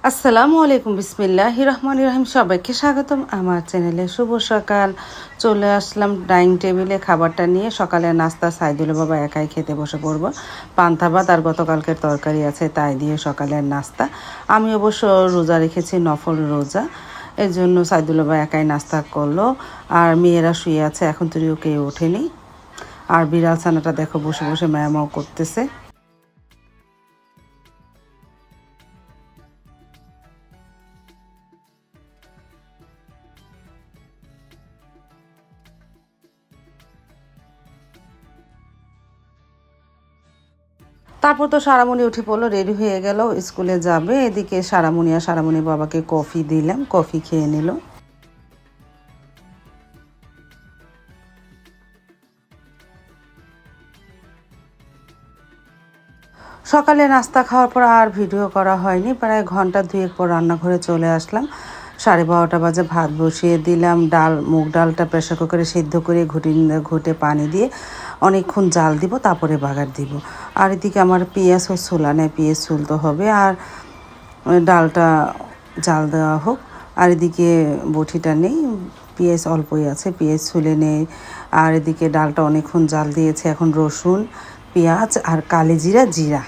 আসসালামু আলাইকুম, বিসমিল্লাহির রহমানির রহিম। সবাইকে স্বাগতম আমার চ্যানেলে। শুভ সকাল। চলে আসলাম ডাইনিং টেবিলে খাবারটা নিয়ে। সকালের নাস্তা সাইদুল বাবা একাই খেতে বসে পড়ব। পান্তা ভাত আর গতকালকের তরকারি আছে, তাই দিয়ে সকালের নাস্তা। আমি অবশ্য রোজা রেখেছি, নফল রোজা। এর জন্য সাইদুল বাবা একাই নাস্তা করলো। আর মেয়েরা শুয়ে আছে, এখন তরিও কেউ ওঠেনি। আর বিড়াল ছানাটা দেখো বসে বসে ম্যাও করতেছে। তারপর তো সারামণি উঠে পড়লো, রেডি হয়ে গেল, স্কুলে যাবে। এদিকে সারামণি আর সারামণির বাবাকে কফি দিলাম, কফি খেয়ে নিল। সকালে নাস্তা খাওয়ার পর আর ভিডিও করা হয়নি। প্রায় ঘন্টা দুয়েক পর রান্নাঘরে চলে আসলাম। 12:30 বাজে ভাত বসিয়ে দিলাম। মুগ ডালটা প্রেশার কুকারে সিদ্ধ করে ঘুটে পানি দিয়ে অনেকক্ষণ জাল দিব, তারপরে বাগার দিব। আর এদিকে আমার পেঁয়াজও ছোলা নেই, পেঁয়াজ ছুলতে হবে। আর ডালটা জাল দেওয়া হোক। আর এদিকে বটিটা নেই, পেঁয়াজ অল্পই আছে, পেঁয়াজ ছুলে নেই। আর এদিকে ডালটা অনেকক্ষণ জাল দিয়েছে, এখন রসুন, পেঁয়াজ আর কালিজিরা, জিরা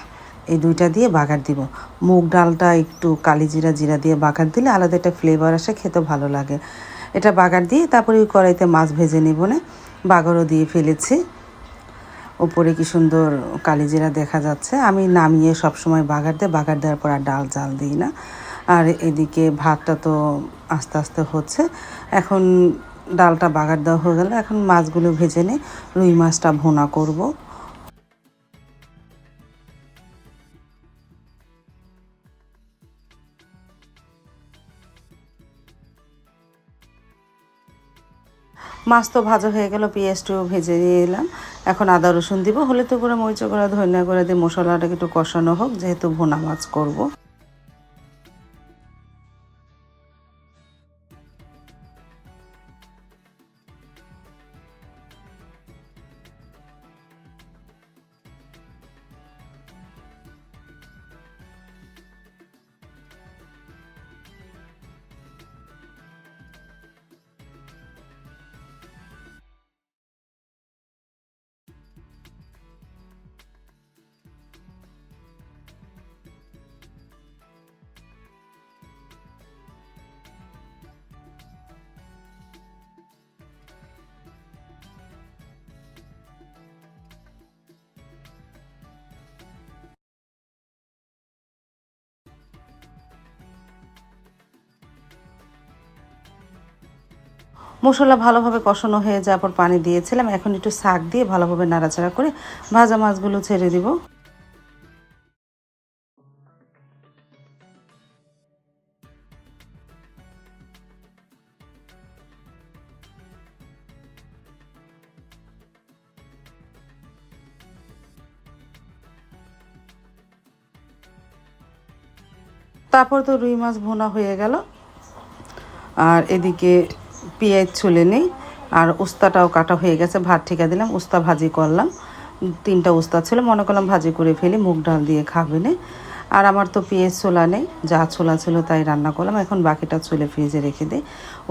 এই দুইটা দিয়ে বাগার দিব। মুগ ডালটা একটু কালিজিরা, জিরা দিয়ে বাগার দিলে আলাদা একটা ফ্লেভার আসে, খেতে ভালো লাগে। এটা বাগার দিয়ে তারপরে ওই কড়াইতে মাছ ভেজে নেব। না বাগারও দিয়ে ফেলেছি। উপরে কি সুন্দর কালিজিরা দেখা যাচ্ছে। আমি নামিয়ে সবসময় বাগার দেওয়ার পর আর ডাল জাল দিই না। আর এদিকে ভাতটা তো আস্তে আস্তে হচ্ছে। এখন ডালটা বাগার দেওয়া হয়ে গেলে এখন মাছগুলো ভেজে নিই। রুই মাছটা ভুনা করব। মাছ তো ভাজা হয়ে গেল, পেঁয়াজটাও ভেজে নিয়ে এলাম। এখন আদা রসুন দিব, হলুদ গুঁড়ো, মরিচ গুঁড়ো, ধনিয়া গুঁড়ো দিয়ে মশলাটাকে একটু কষানো হোক, যেহেতু ভুনা মাছ করব। মশলা ভালোভাবে কষানো হয়ে যাওয়ার পর পানি দিয়েছিলাম। এখন একটু শাক দিয়ে ভালোভাবে নাড়াচাড়া করে ভাজা মাছগুলো ছেড়ে দিব। তারপর তো রুই মাছ ভুনা হয়ে গেল। আর এদিকে পেঁয়াজ ছুলে নেই। আর উস্তাটাও কাটা হয়ে গেছে, ভাত ঠিকা দিলাম, উস্তা ভাজি করলাম। 3টা উস্তা ছিল, মনে করলাম ভাজি করে ফেলি, মুগ ডাল দিয়ে খাবে না। আর আমার তো পেঁয়াজ ছোলা নেই, যা ছোলা ছিল তাই রান্না করলাম। এখন বাকিটা ছুলে ফ্রিজে রেখে দিই।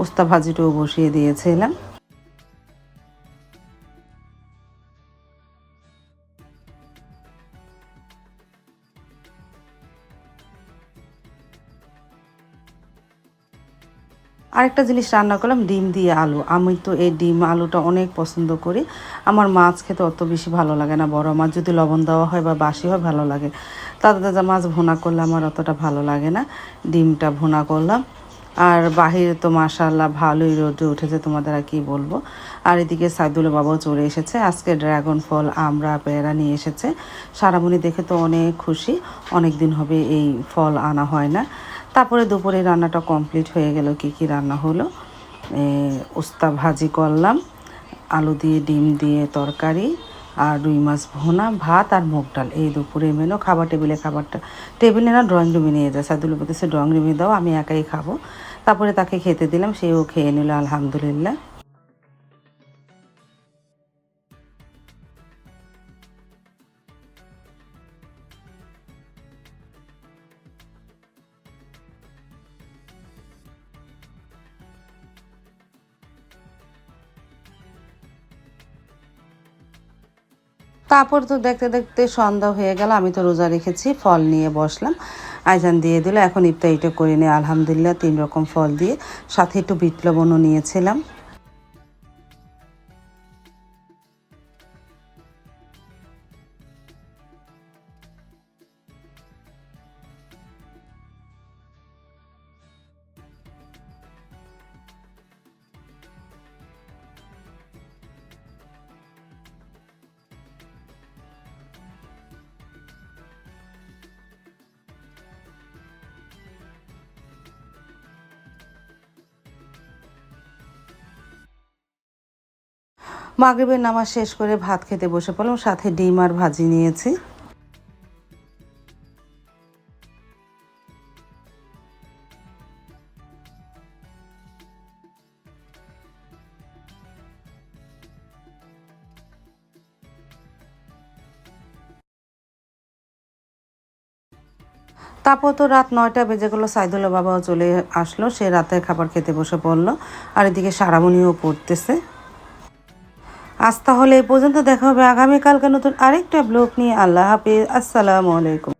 উস্তা ভাজিটাও বসিয়ে দিয়েছিলাম। আরেকটা জিনিস রান্না করলাম, ডিম দিয়ে আলু। আমি তো এই ডিম আলুটা অনেক পছন্দ করি। আমার মাছ খেতে অত বেশি ভালো লাগে না, বড় মাছ যদি লবণ দেওয়া হয় বা বাসি হয় ভালো লাগে। তাজা তাজা মাছ ভুনা করলে আমার অতটা ভালো লাগে না। ডিমটা ভুনা করলাম। আর বাহিরে তো মাশাআল্লাহ ভালোই রোদে উঠেছে, তোমাদের আর কী বলবো। আর এদিকে সাইদুল বাবাও চলে এসেছে, আজকে ড্রাগন ফল, আমড়া, পেয়ারা নিয়ে এসেছে। সারামণি দেখে তো অনেক খুশি, অনেক দিন হবে এই ফল আনা হয় না। তারপরে দুপুরে রান্নাটা কমপ্লিট হয়ে গেল। কি কি রান্না হলো, উস্তা ভাজি করলাম, আলু দিয়ে ডিম দিয়ে তরকারি, আর রুই মাছ ভুনা, ভাত আর মুগ ডাল। এই দুপুরে মেনু। খাবার টেবিলে, খাবারটা টেবিলে না ড্রয়িং রুমে নিয়ে যায়। সাদুল বলতেছে ড্রয়িং রুমে দাও, আমি একাই খাবো। তারপরে তাকে খেতে দিলাম, সেও খেয়ে নিল আলহামদুলিল্লাহ। তারপর তো দেখতে দেখতে সন্ধ্যা হয়ে গেল। আমি তো রোজা রেখেছি, ফল নিয়ে বসলাম। আইজান দিয়ে দিল। এখন ইফতারিটা করে নিই আলহামদুলিল্লাহ 3 রকম ফল দিয়ে, সাথে একটু বিট লবণও নিয়েছিলাম। মাগরিবের নামাজ শেষ করে ভাত খেতে বসে পড়লাম, সাথে ডিম আর ভাজি নিয়েছি। তারপর তো রাত 9টা বেজে গেলো। সাইদুল্লাহ বাবাও চলে আসলো, সে রাতের খাবার খেতে বসে পড়লো। আর এদিকে সারামণিও পড়তেছে। আজ তাহলে এই পর্যন্ত, দেখা হবে আগামীকালকে নতুন আরেকটা ব্লগ নিয়ে। আল্লাহ হাফিজ, আসসালামু আলাইকুম।